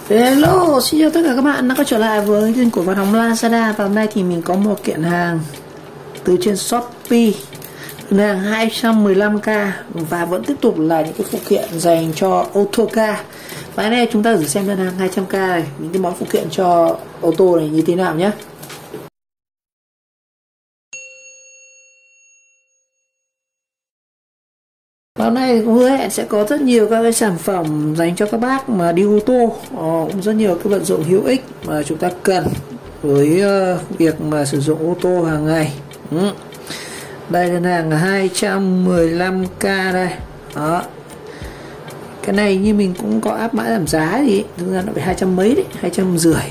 Hello, xin chào tất cả các bạn đã quay trở lại với kênh của Văn Hóng Lazada. Và hôm nay thì mình có một kiện hàng từ trên Shopee, hàng 215k và vẫn tiếp tục là những cái phụ kiện dành cho ô tô ca. Và hôm nay chúng ta thử xem đơn hàng 200k này, những cái món phụ kiện cho ô tô này như thế nào nhé. Hôm nay cũng hứa hẹn sẽ có rất nhiều các cái sản phẩm dành cho các bác mà đi ô tô, cũng rất nhiều cái vận dụng hữu ích mà chúng ta cần với việc mà sử dụng ô tô hàng ngày. Đây là hàng 215k đây. Đó. Cái này như mình cũng có áp mã giảm giá thì thực ra nó phải 200 mấy đấy, 250.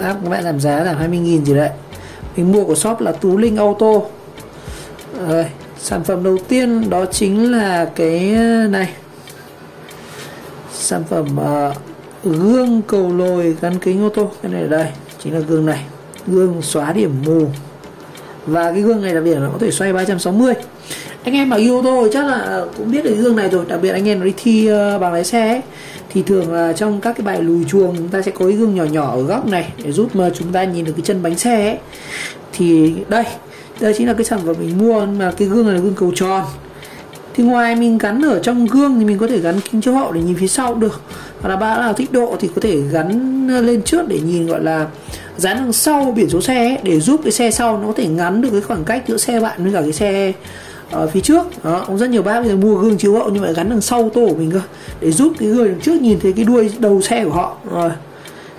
Áp mã giảm giá là 20.000 gì đấy. Mình mua của shop là Tú Linh Auto. Rồi. Sản phẩm đầu tiên đó chính là cái này, sản phẩm gương cầu lồi gắn kính ô tô. Cái này ở đây chính là gương này, gương xóa điểm mù. Và cái gương này đặc biệt là nó có thể xoay 360. Anh em mà yêu ô tô thì chắc là cũng biết được cái gương này rồi. Đặc biệt anh em đi thi bằng lái xe ấy, thì thường là trong các cái bài lùi chuồng chúng ta sẽ có cái gương nhỏ nhỏ ở góc này để giúp mà chúng ta nhìn được cái chân bánh xe ấy. Thì đây chính là cái sản phẩm mình mua, mà cái gương này là gương cầu tròn. Thì ngoài mình gắn ở trong gương thì mình có thể gắn kính chiếu hậu để nhìn phía sau cũng được. Hoặc là bạn nào thích độ thì có thể gắn lên trước để nhìn, gọi là dán đằng sau biển số xe ấy, để giúp cái xe sau nó có thể ngắn được cái khoảng cách giữa xe bạn với cả cái xe ở phía trước. Đó, cũng rất nhiều bác bây giờ mua gương chiếu hậu nhưng mà gắn đằng sau ô tô của mình cơ, để giúp cái người đằng trước nhìn thấy cái đuôi đầu xe của họ. Rồi.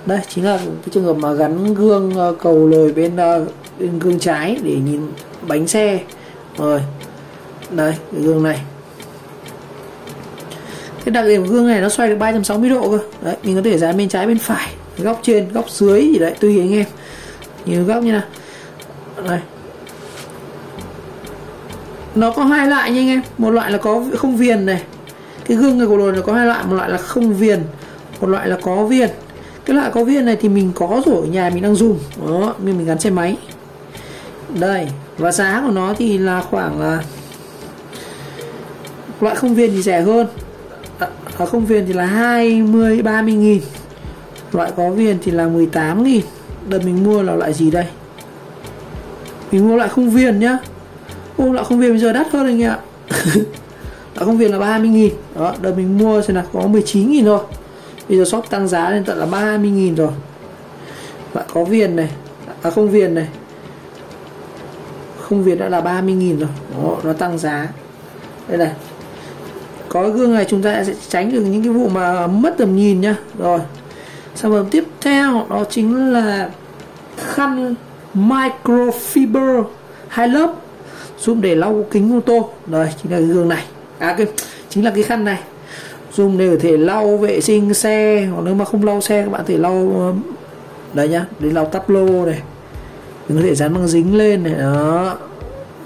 Đây chính là cái trường hợp mà gắn gương cầu lồi bên gương trái để nhìn bánh xe. Rồi. Đây, cái gương này. Cái đặc điểm của gương này nó xoay được 360 độ cơ. Đấy, mình có thể dán bên trái bên phải, góc trên, góc dưới gì đấy tùy anh em. Nhìn góc như nào. Đây. Nó có hai loại nha anh em. Một loại là có không viền này. Cái gương này của lồi nó có hai loại, một loại là không viền, một loại là có viền. Cái loại có viền này thì mình có rồi, ở nhà mình đang dùng. Đó, mình gắn xe máy. Đây, và giá của nó thì là khoảng loại không viền thì rẻ hơn. Không viền thì là 30.000. Loại có viền thì là 18.000. Đợt mình mua là loại gì đây? Mình mua loại không viền nhá. Loại không viền bây giờ đắt hơn anh ạ. Loại không viền là 30.000. Đó, đợt mình mua xem là có 19.000 thôi. Bây giờ shop tăng giá lên tận là 30.000 rồi. Loại có viền này, không viền này. Không viền đã là 30.000 rồi. Đó, nó tăng giá. Đây này. Có gương này chúng ta sẽ tránh được những cái vụ mà mất tầm nhìn nhá. Rồi. Sản phẩm tiếp theo đó chính là khăn microfiber 2 lớp dùng để lau kính ô tô. Đây chính là cái gương này. Chính là cái khăn này. Dùng để có thể lau vệ sinh xe, hoặc nếu mà không lau xe các bạn có thể lau đây nhá, để lau tắp lô này. Mình có thể dán băng dính lên này, đó.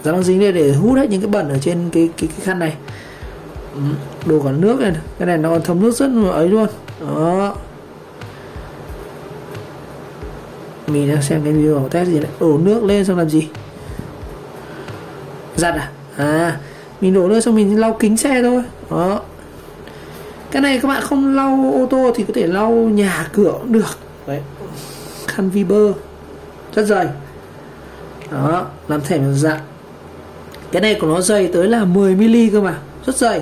Dán băng dính lên để hút hết những cái bẩn ở trên cái khăn này. Đồ còn nước này, cái này nó còn thấm nước rất là ấy luôn. Đó. Mình đang xem cái video test gì đấy. Đổ nước lên xong làm gì? Giặt à? Mình đổ nước xong mình lau kính xe thôi. Đó. Cái này các bạn không lau ô tô thì có thể lau nhà cửa cũng được. Đấy. Khăn fiber rất dày. Đó, làm thẻ một dạng. Cái này của nó dày tới là 10mm cơ mà, rất dày.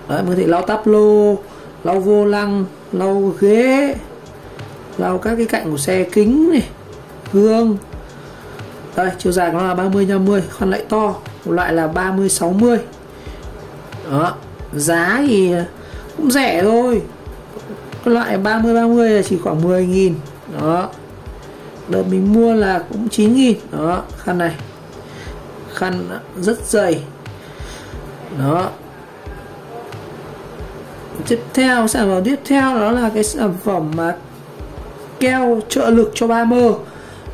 Đấy, mình có thể lau tắp lô, lau vô lăng, lau ghế, lau các cái cạnh của xe, kính này, gương. Đây, chiều dài của nó là 30x50, khoan lại to, một loại là 30x60. Đó, giá thì cũng rẻ thôi. Cái loại 30x30 là chỉ khoảng 10.000. Đó. Đợt mình mua là cũng 9.000. Đó, khăn này. Khăn rất dày. Đó. Tiếp theo, sản phẩm tiếp theo đó là cái sản phẩm mà keo trợ lực cho 3M.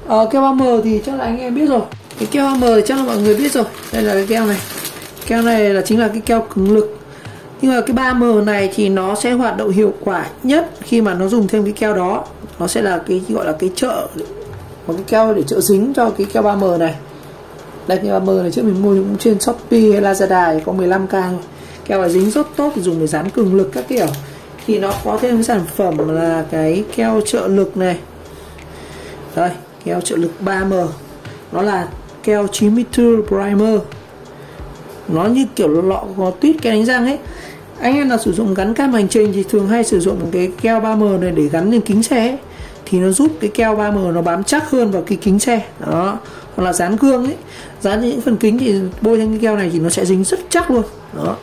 Keo 3M thì chắc là anh em biết rồi. Cái keo 3M thì chắc là mọi người biết rồi. Đây là cái keo này. Keo này là chính là cái keo cứng lực Nhưng mà cái 3M này thì nó sẽ hoạt động hiệu quả nhất khi mà nó dùng thêm cái keo đó. Nó sẽ là cái gọi là cái trợ, một cái keo để trợ dính cho cái keo 3M này. Đây, cái 3M này trước mình mua cũng trên Shopee hay Lazada có 15k thôi. Keo này dính rất tốt, dùng để dán cường lực các kiểu. Thì nó có thêm cái sản phẩm là cái keo trợ lực này. Đây, keo trợ lực 3M. Nó là keo 94 primer. Nó như kiểu lọ có tuyết keo đánh răng ấy. Anh em nào sử dụng gắn cam hành trình thì thường hay sử dụng cái keo 3M này để gắn lên kính xe ấy. Thì nó giúp cái keo 3M nó bám chắc hơn vào cái kính xe. Đó. Hoặc là dán gương ấy, dán những phần kính thì bôi lên cái keo này thì nó sẽ dính rất chắc luôn. Đó.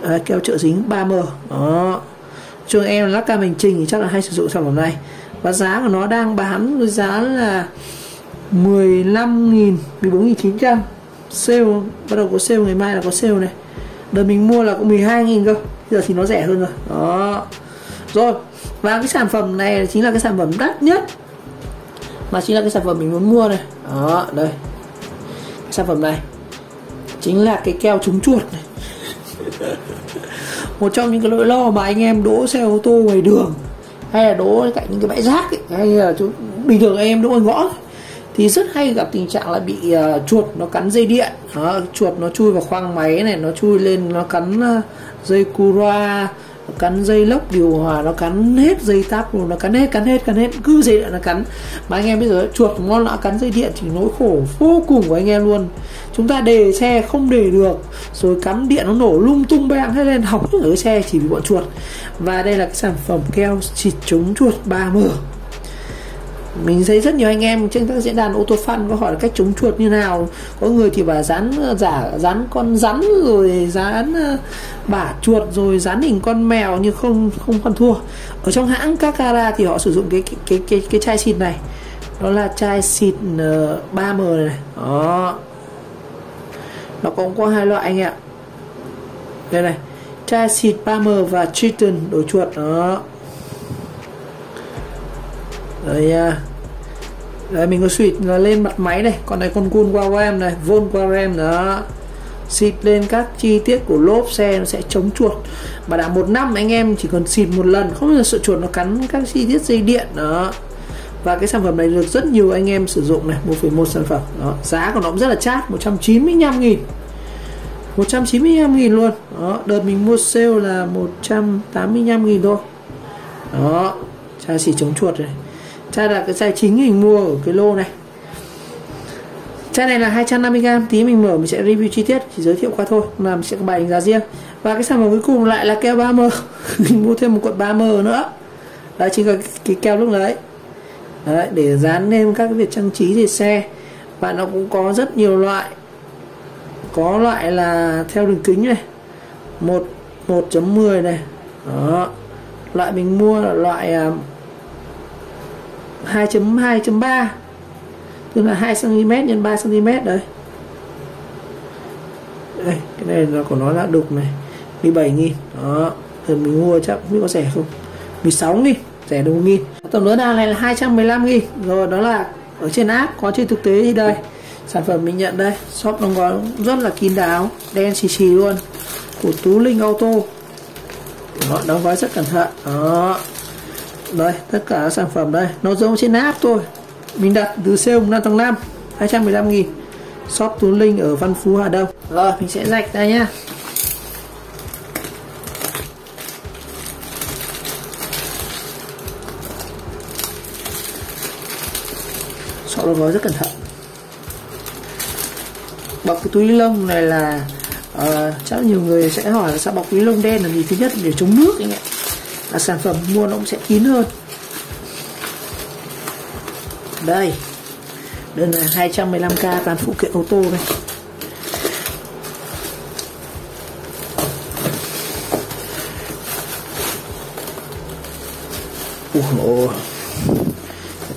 Đấy, keo trợ dính 3M. Đó. Trường em lắp cam hành trình thì chắc là hay sử dụng sản phẩm này. Và giá của nó đang bán với giá là 15.000, 14.900. Sale, bắt đầu có sale, ngày mai là có sale này. Đợt mình mua là có 12.000 cơ. Giờ thì nó rẻ hơn rồi. Đó. Rồi, và cái sản phẩm này chính là cái sản phẩm đắt nhất, mà chính là cái sản phẩm mình muốn mua này. Đó, đây. Cái sản phẩm này chính là cái keo chống chuột này. Một trong những cái nỗi lo mà anh em đỗ xe ô tô ngoài đường, hay là đỗ cạnh những cái bãi rác ấy, hay là bình thường anh em đỗ ngoài ngõ thì rất hay gặp tình trạng là bị chuột nó cắn dây điện. Đó, chuột nó chui vào khoang máy này, nó chui lên, nó cắn dây cura, nó cắn dây lốc điều hòa, nó cắn hết dây táp luôn, nó cắn hết, cứ dây điện nó cắn. Mà anh em bây giờ chuột ngon lạ cắn dây điện thì nỗi khổ vô cùng của anh em luôn. Chúng ta để xe không để được, rồi cắm điện nó nổ lung tung beng hết lên, hỏng ở cái xe chỉ vì bọn chuột. Và đây là cái sản phẩm keo xịt chống chuột 3M. Mình thấy rất nhiều anh em trên các diễn đàn ô tô fan có hỏi là cách chống chuột như nào. Có người thì bảo dán con rắn, rồi dán bả chuột, rồi dán hình con mèo, nhưng không ăn thua. Ở trong hãng Kakara thì họ sử dụng cái chai xịt này. Đó là chai xịt 3M này. Đó. Nó cũng có hai loại anh ạ. Đây này, chai xịt 3M và Triton đổ chuột. Đó. Đấy, mình có xịt lên mặt máy này, còn này con gun qua rem này, von qua rem đó, xịt lên các chi tiết của lốp xe nó sẽ chống chuột. Mà đã 1 năm anh em chỉ cần xịt một lần, không bao giờ sợ chuột nó cắn các chi tiết dây điện đó. Và cái sản phẩm này được rất nhiều anh em sử dụng này, 1,1 sản phẩm đó. Giá của nó cũng rất là chát, 195.000, 195.000 luôn đó. Đợt mình mua sale là 185.000 thôi đó. Chai xịt chống chuột này, chai là cái chai chính mình mua ở cái lô này. Chai này là 250g, tí mình mở mình sẽ review chi tiết, chỉ giới thiệu qua thôi, làm sẽ có bài đánh giá riêng. Và cái sản phẩm cuối cùng lại là keo 3M. Mình mua thêm một cuộn 3M nữa. Đấy chính là cái keo lúc đấy. Đấy, để dán lên các cái việc trang trí về xe. Và nó cũng có rất nhiều loại. Có loại là theo đường kính này, 1.10 này. Đó. Loại mình mua là loại 2.2.3, tức là 2cm x 3cm đấy. Đây, cái này là của nó là đục này, 17.000 đó. Rồi mình mua chắc không biết có rẻ không, 16.000, rẻ được 1.000. Tổng nữa đàn này là 215.000. Rồi đó là ở trên app, có trên thực tế thì đây sản phẩm mình nhận đây. Shop đóng gói rất là kín đáo, đen xì xì luôn, của Tú Linh Auto. Đó, đóng gói rất cẩn thận đó. Đây, tất cả các sản phẩm đây, nó giống trên app thôi. Mình đặt từ sale 5 tháng 5, 215.000. Shop Tú Linh ở Văn Phú, Hà Đông. Rồi, mình sẽ rạch đây nhá. Shop đóng gói rất cẩn thận. Bọc cái túi lông này là chắc nhiều người sẽ hỏi là sao bọc túi lông đen là gì. Thứ nhất để chống nước anh ạ, là sản phẩm mua nó cũng sẽ kín hơn. Đây là 215k toàn phụ kiện ô tô này.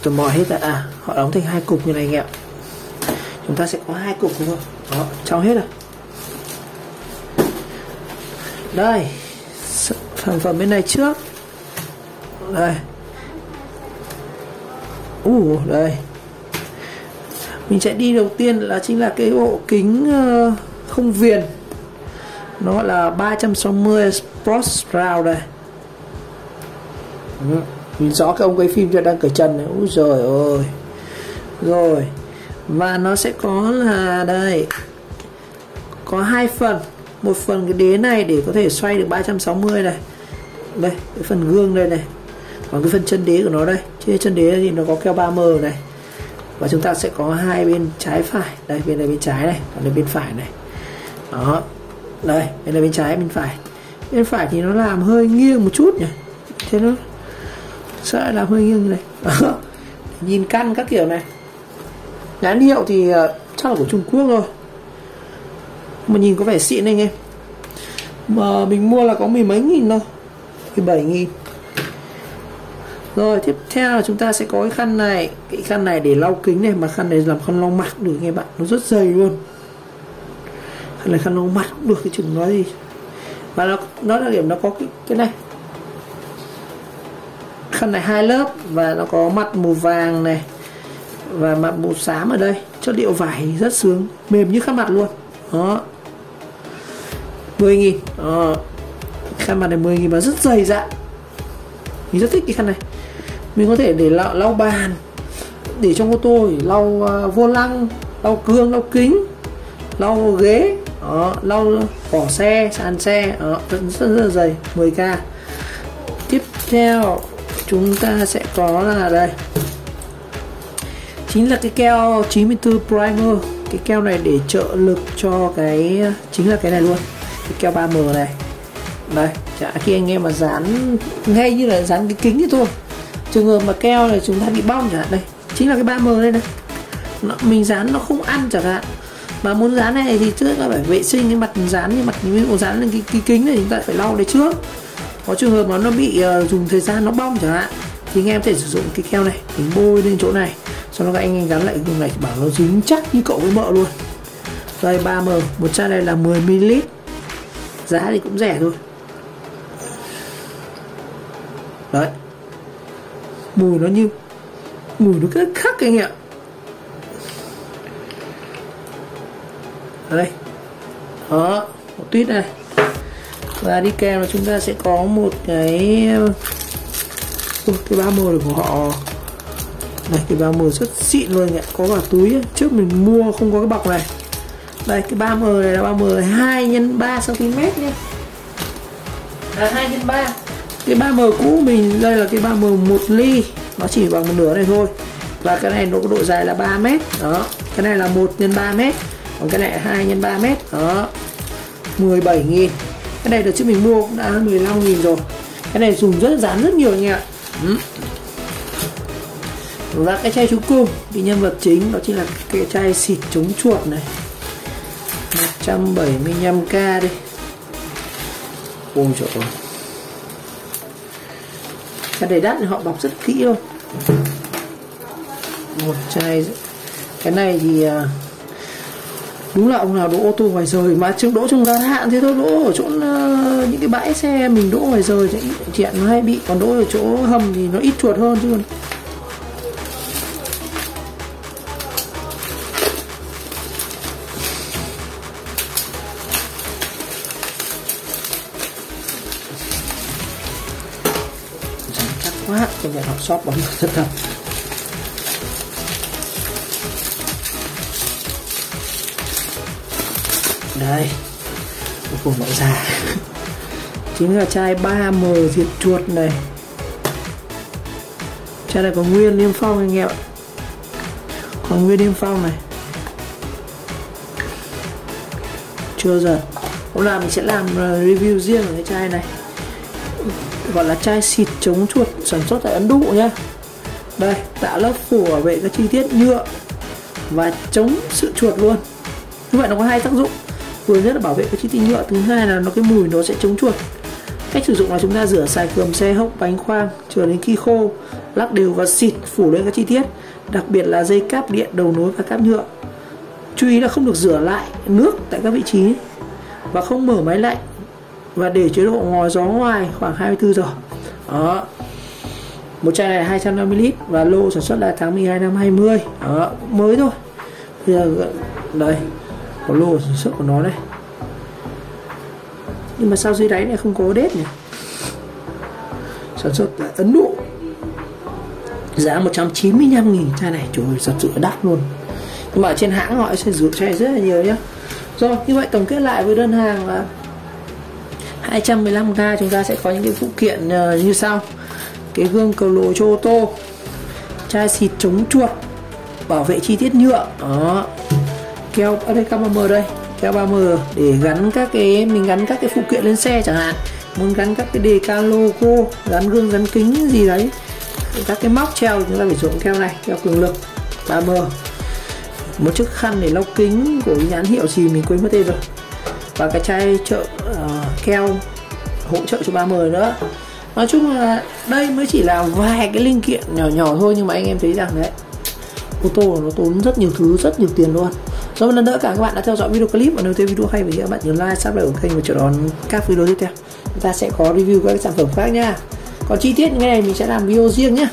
Tôi mò hết rồi. Họ đóng thành 2 cục như này anh ạ. Chúng ta sẽ có 2 cục đúng không? Đó, trong hết rồi. Đây, sản phẩm bên này trước. Đây. Đây. Mình sẽ đi đầu tiên là chính là cái bộ kính không viền. nó gọi là 360 Sports Round đây. Nhìn rõ cái ông quay phim cho đang cởi chân này. Úi giời ơi. Rồi. Và nó sẽ có là đây, có hai phần. Một phần cái đế này để có thể xoay được 360 này. Đây, cái phần gương đây này. Còn cái phần chân đế của nó đây. Trên chân đế thì nó có keo 3M này. Và chúng ta sẽ có hai bên trái phải. Đây, bên này bên trái này, còn đây bên phải này. Đó. Đây, đây là bên trái, bên phải. Bên phải thì nó làm hơi nghiêng một chút nhỉ. Thế nó sẽ làm hơi nghiêng như này. Đó. Nhìn căn các kiểu này. Nhãn hiệu thì chắc là của Trung Quốc rồi, mà nhìn có vẻ xịn anh em. Mà mình mua là có mười mấy nghìn thôi, 17.000. Rồi tiếp theo là chúng ta sẽ có cái khăn này. Cái khăn này để lau kính này, mà khăn này làm khăn lau mặt được nghe bạn. Nó rất dày luôn. Khăn này khăn lau mặt cũng được, cái chừng nói gì. Và nó là điểm nó có cái này. Khăn này 2 lớp và nó có mặt màu vàng này và mặt màu xám ở đây. Chất liệu vải rất sướng, mềm như khăn mặt luôn. Đó, 10.000. Khăn mặt này 10.000 và rất dày dặn. Mình rất thích cái khăn này. Mình có thể để lau bàn, để trong ô tô để lau vô lăng, lau gương, lau kính, lau ghế, lau vỏ xe, sàn xe. Rất là dày. 10k. Tiếp theo chúng ta sẽ có là đây, chính là cái keo 94 primer. Cái keo này để trợ lực cho cái, chính là cái này luôn, cái keo 3M này. Đây, khi anh em mà dán ngay như là dán cái kính thì thôi. Trường hợp mà keo này chúng ta bị bong chẳng hạn, đây chính là cái 3M đây này. Mình dán nó không ăn chẳng hạn, mà muốn dán này thì trước là phải vệ sinh cái mặt dán, như mặt ví dụ dán lên cái kính này chúng ta phải lau đấy trước. Có trường hợp mà nó bị dùng thời gian nó bong chẳng hạn, thì anh em có thể sử dụng cái keo này mình bôi lên chỗ này, sau đó các anh em gắn lại vùng này thì bảo nó dính chắc như cậu với mợ luôn. Đây 3M, một chai này là 10ml, giá thì cũng rẻ thôi. Đấy, mùi nó rất khác anh ạ. Đây, đó, một tuyết này. Và đi kèm là chúng ta sẽ có một cái 3M này của họ. Đây, cái 3M rất xịn luôn ạ. Có cả túi ấy. Trước mình mua không có cái bọc này. Đây, cái 3M này là 3M 2x3cm nhé. Là 2x3. Cái 3M cũ mình đây là cái 3M 1 ly, nó chỉ bằng một nửa này thôi. Và cái này nó có độ dài là 3m. Đó, cái này là 1x3m, còn cái này là 2x3m. Đó, 17.000. Cái này đợt trước mình mua cũng đã 15.000 rồi. Cái này dùng rất dán rất nhiều anh ạ. Và cái chai cuối cùng thì nhân vật chính đó chính là cái chai xịt chống chuột này, 175k đi. Ôi trời ơi, cái này đắt, họ bọc rất kỹ luôn. Một chai, cái này thì đúng là ông nào đỗ ô tô ngoài rời, mà chứ đỗ trong giá hạn thế thôi, đỗ ở chỗ những cái bãi xe mình đỗ ngoài rời thì chuyện nó hay bị, còn đỗ ở chỗ hầm thì nó ít chuột hơn chứ. Chắc quá, trong nhà họ shop bấm thật thật. Đây, cuối cùng lại ra chính là chai 3M diệt chuột này. Chai này có nguyên niêm phong anh em ạ, còn nguyên niêm phong này chưa giờ. Hôm nào mình sẽ làm review riêng của cái chai này, gọi là chai xịt chống chuột, sản xuất tại Ấn Độ nhá. Đây, tạo lớp phủ bảo vệ các chi tiết nhựa và chống sự chuột luôn. Như vậy nó có hai tác dụng, vừa nhất là bảo vệ cái chi tiết nhựa, thứ hai là nó cái mùi nó sẽ chống chuột. Cách sử dụng là chúng ta rửa sạch cườm xe, hốc, bánh khoang chờ đến khi khô, lắc đều và xịt phủ lên các chi tiết, đặc biệt là dây cáp điện, đầu nối và cáp nhựa. Chú ý là không được rửa lại nước tại các vị trí và không mở máy lạnh, và để chế độ ngòi gió ngoài khoảng 24 giờ. Đó, một chai này là 250ml và lô sản xuất là tháng 12 năm 20. Đó, mới thôi. Bây giờ đây có lô sản xuất của nó đây. nhưng mà sao dưới đáy này không có đết này. Sản xuất tại Ấn Độ, giá 195.000 chai này, trời ơi, thật sự đắt luôn. Nhưng mà ở trên hãng họ sẽ rút chai rất là nhiều nhá. Rồi, như vậy tổng kết lại với đơn hàng là 215k chúng ta sẽ có những cái phụ kiện như sau: cái gương cầu lồi cho ô tô, chai xịt chống chuột, bảo vệ chi tiết nhựa, đó, keo ở đây keo 3M đây, keo 3M để gắn các cái, mình gắn các cái phụ kiện lên xe chẳng hạn, muốn gắn các cái đề can logo, gắn gương gắn kính gì đấy, các cái móc treo chúng ta phải dùng keo này, keo cường lực 3M. Một chiếc khăn để lau kính của nhãn hiệu gì mình quên mất tên rồi, và cái chai keo hỗ trợ cho 3M nữa. Nói chung là đây mới chỉ là vài cái linh kiện nhỏ nhỏ thôi, nhưng mà anh em thấy rằng đấy, ô tô nó tốn rất nhiều thứ, rất nhiều tiền luôn. Rồi một lần nữa cảm ơn các bạn đã theo dõi video clip, và nếu thấy video hay thì các bạn nhớ like, subscribe của kênh và chờ đón các video tiếp theo. Chúng ta sẽ có review các sản phẩm khác nha. Còn chi tiết như này mình sẽ làm video riêng nhé.